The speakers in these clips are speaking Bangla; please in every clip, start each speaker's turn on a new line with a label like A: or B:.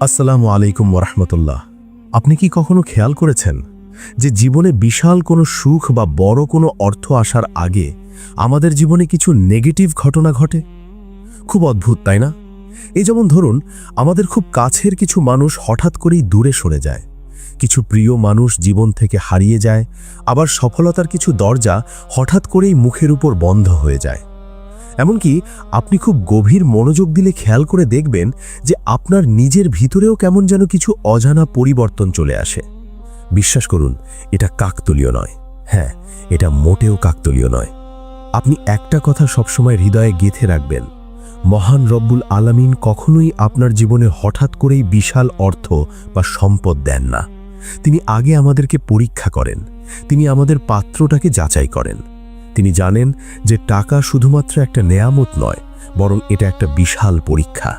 A: আসসালামু আলাইকুম ওরহমতুল্লাহ। আপনি কি কখনো খেয়াল করেছেন যে জীবনে বিশাল কোনো সুখ বা বড় কোনো অর্থ আসার আগে আমাদের জীবনে কিছু নেগেটিভ ঘটনা ঘটে? খুব অদ্ভুত, তাই না? এই যেমন ধরুন, আমাদের খুব কাছের কিছু মানুষ হঠাৎ করেই দূরে সরে যায়, কিছু প্রিয় মানুষ জীবন থেকে হারিয়ে যায়, আবার সফলতার কিছু দরজা হঠাৎ করেই মুখের উপর বন্ধ হয়ে যায়। এমনকি আপনি খুব গভীর মনোযোগ দিলে খেয়াল করে দেখবেন যে আপনার নিজের ভিতরেও কেমন যেন কিছু অজানা পরিবর্তন চলে আসে। বিশ্বাস করুন, এটা কাকতালীয় নয়। হ্যাঁ, এটা মোটেও কাকতালীয় নয়। আপনি একটা কথা সবসময় হৃদয়ে গেঁথে রাখবেন: মহান রব্বুল আলামিন কখনোই আপনার জীবনে হঠাৎ করেই বিশাল অর্থ বা সম্পদ দেন না। তিনি আগে আমাদেরকে পরীক্ষা করেন, তিনি আমাদের পাত্রটাকে যাচাই করেন। তিনি জানেন যে টাকা শুধুমাত্র একটা নেয়ামত নয়, বরং এটা একটা বিশাল পরীক্ষা।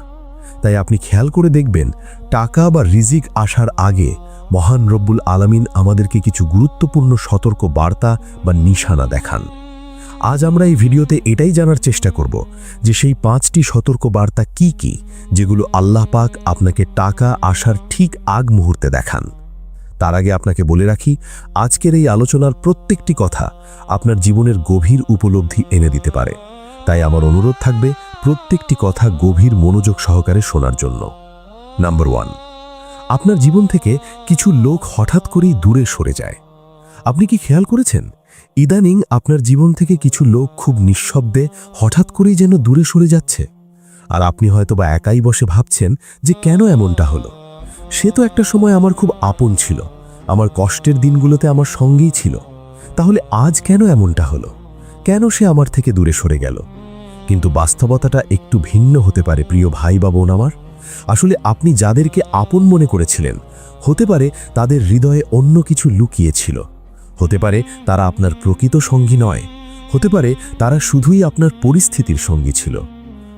A: তাই আপনি খেয়াল করে দেখবেন, টাকা বা রিজিক আসার আগে মহান রব্বুল আলামিন আমাদেরকে কিছু গুরুত্বপূর্ণ সতর্ক বার্তা বা নিশানা দেখান। আজ আমরা এই ভিডিওতে এটাই জানার চেষ্টা করব যে সেই 5টি সতর্ক বার্তা কি কি, যেগুলো আল্লাহ পাক আপনাকে টাকা আসার ঠিক আগ মুহূর্তে দেখান। তার আগে আপনাকে বলে রাখি, আজকের এই আলোচনার প্রত্যেকটি কথা আপনার জীবনের গভীর উপলব্ধি এনে দিতে পারে। তাই আমার অনুরোধ থাকবে প্রত্যেকটি কথা গভীর মনোযোগ সহকারে শোনার জন্য। নাম্বার 1, আপনার জীবন থেকে কিছু লোক হঠাৎ করেই দূরে সরে যায়। আপনি কি খেয়াল করেছেন, ইদানিং আপনার জীবন থেকে কিছু লোক খুব নিঃশব্দে হঠাৎ করেই যেন দূরে সরে যাচ্ছে? আর আপনি হয়তোবা একাই বসে ভাবছেন যে কেন এমনটা হলো। সে তো একটা সময় আমার খুব আপন ছিল, আমার কষ্টের দিনগুলোতে আমার সঙ্গেই ছিল, তাহলে আজ কেন এমনটা হলো? কেন সে আমার থেকে দূরে সরে গেল? কিন্তু বাস্তবতাটা একটু ভিন্ন হতে পারে প্রিয় ভাই বা বোন আমার। আসলে আপনি যাদেরকে আপন মনে করেছিলেন, হতে পারে তাদের হৃদয়ে অন্য কিছু লুকিয়েছিল। হতে পারে তারা আপনার প্রকৃত সঙ্গী নয়, হতে পারে তারা শুধুই আপনার পরিস্থিতির সঙ্গী ছিল।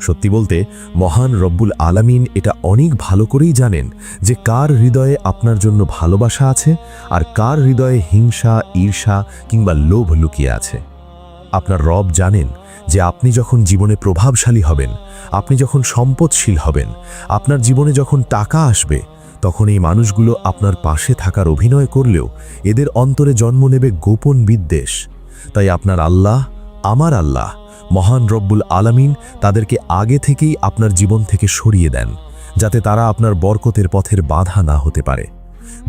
A: সত্যি বলতে, মহান রব্বুল আলামিন এটা অনেক ভালো করেই জানেন যে কার হৃদয়ে আপনার জন্য ভালোবাসা আছে আর কার হৃদয়ে হিংসা, ঈর্ষা কিংবা লোভ লুকিয়ে আছে। আপনার রব জানেন যে আপনি যখন জীবনে প্রভাবশালী হবেন, আপনি যখন সম্পদশীল হবেন, আপনার জীবনে যখন টাকা আসবে, তখন এই মানুষগুলো আপনার পাশে থাকার অভিনয় করলেও এদের অন্তরে জন্ম নেবে গোপন বিদ্বেষ। তাই আপনার আল্লাহ, আমার আল্লাহ মহান রব্বুল আলামিন তাদেরকে আগে থেকেই আপনার জীবন থেকে সরিয়ে দেন, যাতে তারা আপনার বরকতের পথের বাধা না হতে পারে।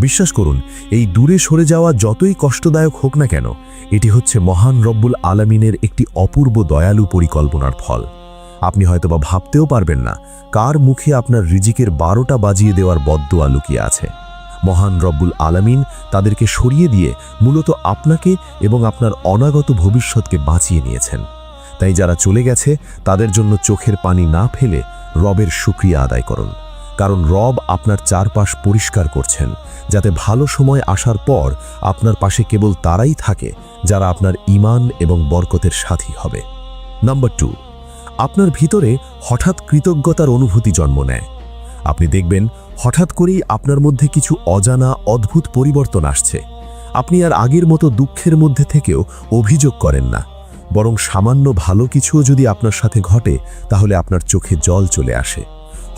A: বিশ্বাস করুন, এই দূরে সরে যাওয়া যতই কষ্টদায়ক হোক না কেন, এটি হচ্ছে মহান রব্বুল আলামিনের একটি অপূর্ব দয়ালু পরিকল্পনার ফল। আপনি হয়তোবা ভাবতেও পারবেন না কার মুখে আপনার রিজিকের 12টা বাজিয়ে দেওয়ার বদদোয়া লুকিয়ে আছে। মহান রব্বুল আলামিন তাদেরকে সরিয়ে দিয়ে মূলত আপনাকে এবং আপনার অনাগত ভবিষ্যৎকে বাঁচিয়ে নিয়েছেন। তাই যারা চলে গেছে তাদের জন্য চোখের পানি না ফেলে রবের শুকরিয়া আদায় করুন, কারণ রব আপনার চারপাশ পরিষ্কার করছেন, যাতে ভালো সময় আসার পর আপনার পাশে কেবল তারাই থাকে যারা আপনার ঈমান এবং বরকতের সাথী হবে। নাম্বার 2, আপনার ভিতরে হঠাৎ কৃতজ্ঞতার অনুভূতি জন্ম নেয়। আপনি দেখবেন হঠাৎ করেই আপনার মধ্যে কিছু অজানা অদ্ভুত পরিবর্তন আসছে। আপনি আর আগের মতো দুঃখের মধ্যে থেকেও অভিযোগ করেন না, বরং সামান্য ভালো কিছুও যদি আপনার সাথে ঘটে তাহলে আপনার চোখে জল চলে আসে।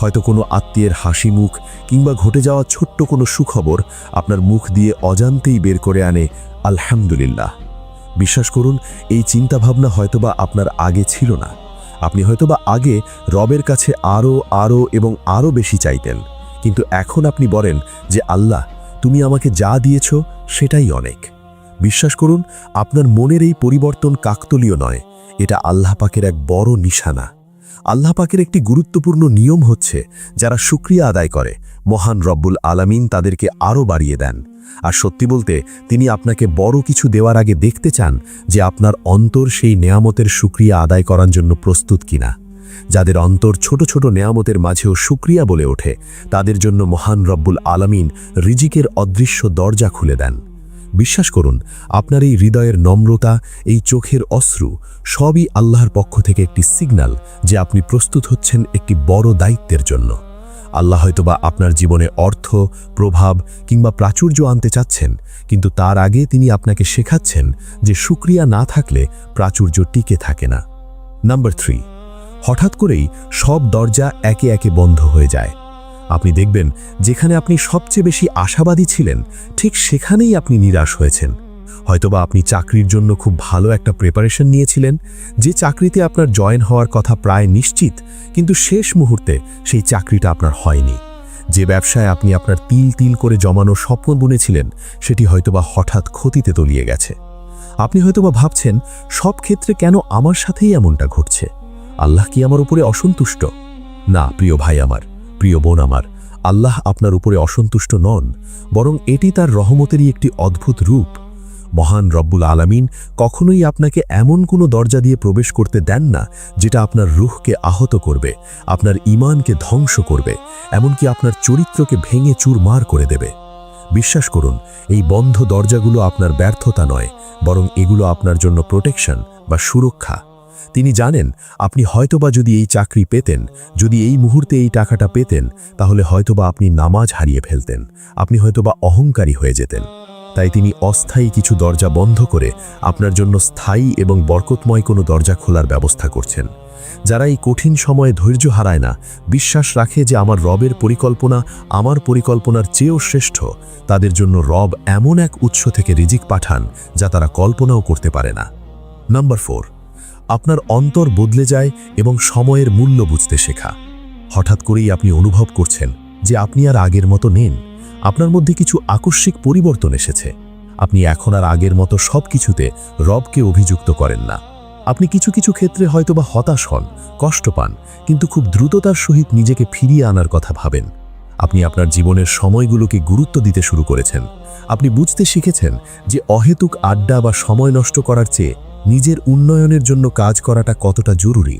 A: হয়তো কোনো আত্মীয়ের হাসি মুখ কিংবা ঘটে যাওয়া ছোট্ট কোনো সুখবর আপনার মুখ দিয়ে অজান্তেই বের করে আনে আলহামদুলিল্লাহ। বিশ্বাস করুন, এই চিন্তাভাবনা হয়তোবা আপনার আগে ছিল না। আপনি হয়তোবা আগে রবের কাছে আরও এবং আরও বেশি চাইতেন, কিন্তু এখন আপনি বলেন যে আল্লাহ, তুমি আমাকে যা দিয়েছ সেটাই অনেক। বিশ্বাস করুন, আপনার মনের এই পরিবর্তন কাকতালীয় নয়, এটা আল্লাহ পাকের এক বড় নিশানা। আল্লাহ পাকের একটি গুরুত্বপূর্ণ নিয়ম হচ্ছে, যারা শুকরিয়া আদায় করে মহান রব্বুল আলামিন তাদেরকে আরও বাড়িয়ে দেন। আর সত্যি বলতে, তিনি আপনাকে বড় কিছু দেওয়ার আগে দেখতে চান যে আপনার অন্তর সেই নেয়ামতের শুকরিয়া আদায় করার জন্য প্রস্তুত কিনা। যাদের অন্তর ছোট ছোট নেয়ামতের মাঝেও শুকরিয়া বলে ওঠে, তাদের জন্য মহান রব্বুল আলামিন রিজিকের অদৃশ্য দরজা খুলে দেন। বিশ্বাস করুন, আপনার এই হৃদয়ের নম্রতা, এই চোখের অশ্রু সবই আল্লাহর পক্ষ থেকে একটি সিগন্যাল যে আপনি প্রস্তুত হচ্ছেন একটি বড় দায়িত্বের জন্য। আল্লাহ হয়তোবা আপনার জীবনে অর্থ, প্রভাব কিংবা প্রাচুর্য আনতে চাচ্ছেন, কিন্তু তার আগে তিনি আপনাকে শেখাচ্ছেন যে শুকরিয়া না থাকলে প্রাচুর্য টিকে থাকে না। নাম্বার 3, হঠাৎ করেই সব দরজা একে একে বন্ধ হয়ে যায়। আপনি দেখবেন যেখানে আপনি সবচেয়ে বেশি আশাবাদী ছিলেন ঠিক সেখানেই আপনি নিরাশ হয়েছেন। হয়তোবা আপনি চাকরির জন্য খুব ভালো একটা প্রিপারেশন নিয়েছিলেন, যে চাকরিতে আপনার জয়েন হওয়ার কথা প্রায় নিশ্চিত, কিন্তু শেষ মুহূর্তে সেই চাকরিটা আপনার হয়নি। যে ব্যবসায় আপনি আপনার তিল তিল করে জমানো স্বপ্ন বুনেছিলেন সেটি হয়তোবা হঠাৎ ক্ষতিতে তলিয়ে গেছে। আপনি হয়তোবা ভাবছেন, সব ক্ষেত্রে কেন আমার সাথেই এমনটা ঘটছে? আল্লাহ কি আমার উপরে অসন্তুষ্ট? না প্রিয় ভাই আমার, প্রিয় বোন আমার, আল্লাহ আপনার উপরে অসন্তুষ্ট নন, বরং এটি তার রহমতেরই একটি অদ্ভুত রূপ। মহান রব্বুল আলামিন কখনোই আপনাকে এমন কোনো দরজা দিয়ে প্রবেশ করতে দেন না যেটা আপনার রূহকে আহত করবে, আপনার ঈমানকে ধ্বংস করবে, এমনকি আপনার চরিত্রকে ভেঙে চুরমার করে দেবে। বিশ্বাস করুন, এই বন্ধ দরজাগুলো আপনার ব্যর্থতা নয়, বরং এগুলো আপনার জন্য প্রোটেকশন বা সুরক্ষা। তিনি জানেন আপনি হয়তোবা যদি এই চাকরি পেতেন, যদি এই মুহূর্তে এই টাকাটা পেতেন, তাহলে হয়তোবা আপনি নামাজ হারিয়ে ফেলতেন, আপনি হয়তোবা অহংকারী হয়ে যেতেন। তাই তিনি অস্থায়ী কিছু দরজা বন্ধ করে আপনার জন্য স্থায়ী এবং বরকতময় কোনো দরজা খোলার ব্যবস্থা করছেন। যারা এই কঠিন সময়ে ধৈর্য হারায় না, বিশ্বাস রাখে যে আমার রবের পরিকল্পনা আমার পরিকল্পনার চেয়েও শ্রেষ্ঠ, তাদের জন্য রব এমন এক উৎস থেকে রিজিক পাঠান যা তারা কল্পনাও করতে পারে না। নাম্বার 4, আপনার অন্তর বদলে যায় এবং সময়ের মূল্য বুঝতে শেখা। হঠাৎ করেই আপনি অনুভব করছেন যে আপনি আর আগের মতো নেন, আপনার মধ্যে কিছু আকস্মিক পরিবর্তন এসেছে। আপনি এখন আর আগের মতো সব কিছুতে রবকে অভিযুক্ত করেন না। আপনি কিছু কিছু ক্ষেত্রে হয়তোবা হতাশ হন, কষ্ট পান, কিন্তু খুব দ্রুততার সহিত নিজেকে ফিরিয়ে আনার কথা ভাবেন। আপনি আপনার জীবনের সময়গুলোকে গুরুত্ব দিতে শুরু করেছেন। আপনি বুঝতে শিখেছেন যে অহেতুক আড্ডা বা সময় নষ্ট করার চেয়ে নিজের উন্নয়নের জন্য কাজ করাটা কতটা জরুরি।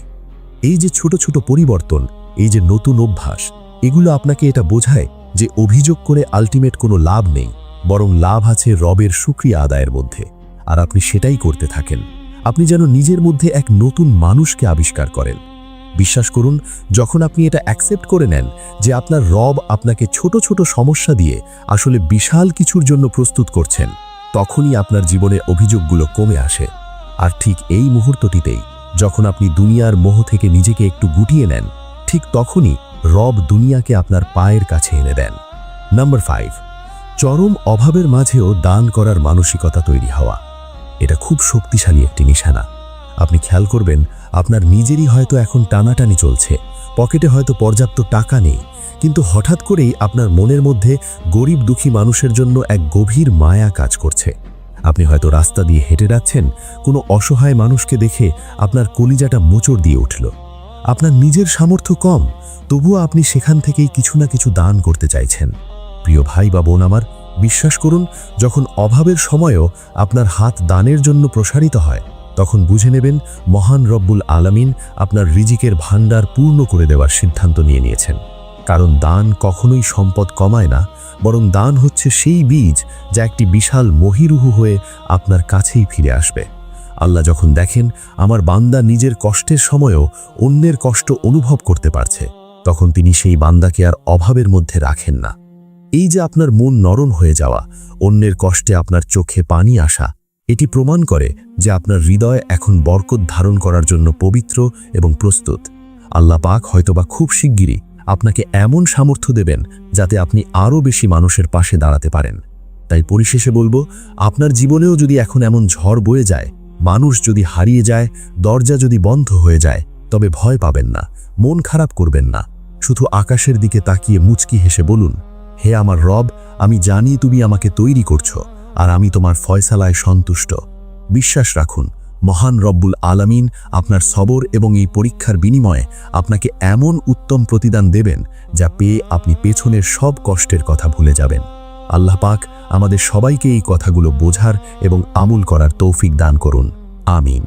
A: এই যে ছোট ছোট পরিবর্তন, এই যে নতুন অভ্যাস, এগুলো আপনাকে এটা বোঝায় যে অভিযোগ করে আলটিমেট কোনো লাভ নেই, বরং লাভ আছে রবের শুকরিয়া আদায়ের মধ্যে। আর আপনি সেটাই করতে থাকেন। আপনি যেন নিজের মধ্যে এক নতুন মানুষকে আবিষ্কার করেন। বিশ্বাস করুন, যখন আপনি এটা অ্যাকসেপ্ট করে নেন যে আপনার রব আপনাকে ছোট ছোট সমস্যা দিয়ে আসলে বিশাল কিছুর জন্য প্রস্তুত করছেন, তখনই আপনার জীবনে অভিযোগগুলো কমে আসে। আর ঠিক এই মুহূর্তটিতেই যখন আপনি দুনিয়ার মোহ থেকে নিজেকে একটু গুটিয়ে নেন, ঠিক তখনই রব দুনিয়াকে আপনার পায়ের কাছে এনে দেন। নাম্বার 5, চরম অভাবের মাঝেও দান করার মানসিকতা তৈরি হওয়া। এটা খুব শক্তিশালী একটি নিশানা। আপনি খেয়াল করবেন, আপনার নিজেরই হয়তো এখন টানাটানি চলছে, পকেটে হয়তো পর্যাপ্ত টাকা নেই, কিন্তু হঠাৎ করেই আপনার মনের মধ্যে গরিব দুঃখী মানুষের জন্য এক গভীর মায়া কাজ করছে। আপনি হয়তো রাস্তা দিয়ে হেঁটে যাচ্ছেন, কোনো অসহায় মানুষকে দেখে আপনার কলিজাটা মোচড় দিয়ে উঠল। আপনার নিজের সামর্থ্য কম, তবুও আপনি সেখান থেকেই কিছু না কিছু দান করতে চাইছেন। প্রিয় ভাই বা বোন আমার, বিশ্বাস করুন, যখন অভাবের সময়ও আপনার হাত দানের জন্য প্রসারিত হয়, তখন বুঝে নেবেন মহান রব্বুল আলামিন আপনার রিজিকের ভাণ্ডার পূর্ণ করে দেওয়ার সিদ্ধান্ত নিয়েছেন। কারণ দান কখনোই সম্পদ কমায় না, বরং দান হচ্ছে সেই বীজ যা একটি বিশাল মহিরুহু হয়ে আপনার কাছেই ফিরে আসবে। আল্লাহ যখন দেখেন আমার বান্দা নিজের কষ্টের সময়ও অন্যের কষ্ট অনুভব করতে পারছে, তখন তিনি সেই বান্দাকে আর অভাবের মধ্যে রাখেন না। এই যে আপনার মন নরম হয়ে যাওয়া, অন্যের কষ্টে আপনার চোখে পানি আসা, এটি প্রমাণ করে যে আপনার হৃদয় এখন বরকত ধারণ করার জন্য পবিত্র এবং প্রস্তুত। আল্লাহ পাক হয়তোবা খুব শিগগিরই আপনাকে এমন সামর্থ্য দেবেন যাতে আপনি আরও বেশি মানুষের পাশে দাঁড়াতে পারেন। তাই পরিশেষে বলবো, আপনার জীবনেও যদি এখন এমন ঝড় বয়ে যায়, মানুষ যদি হারিয়ে যায়, দরজা যদি বন্ধ হয়ে যায়, তবে ভয় পাবেন না, মন খারাপ করবেন না। শুধু আকাশের দিকে তাকিয়ে মুচকি হেসে বলুন, হে আমার রব, আমি জানি তুমি আমাকে তৈরি করছো, আর আমি তোমার ফয়সালায় সন্তুষ্ট। বিশ্বাস রাখুন, মহান রব্বুল আলামিন আপনার সবর এবং এই পরীক্ষার বিনিময়ে আপনাকে এমন উত্তম প্রতিদান দেবেন যা পেয়ে আপনি পেছনের সব কষ্টের কথা ভুলে যাবেন। আল্লাহ পাক আমাদের সবাইকে এই কথাগুলো বোঝার এবং আমল করার তৌফিক দান করুন। আমিন।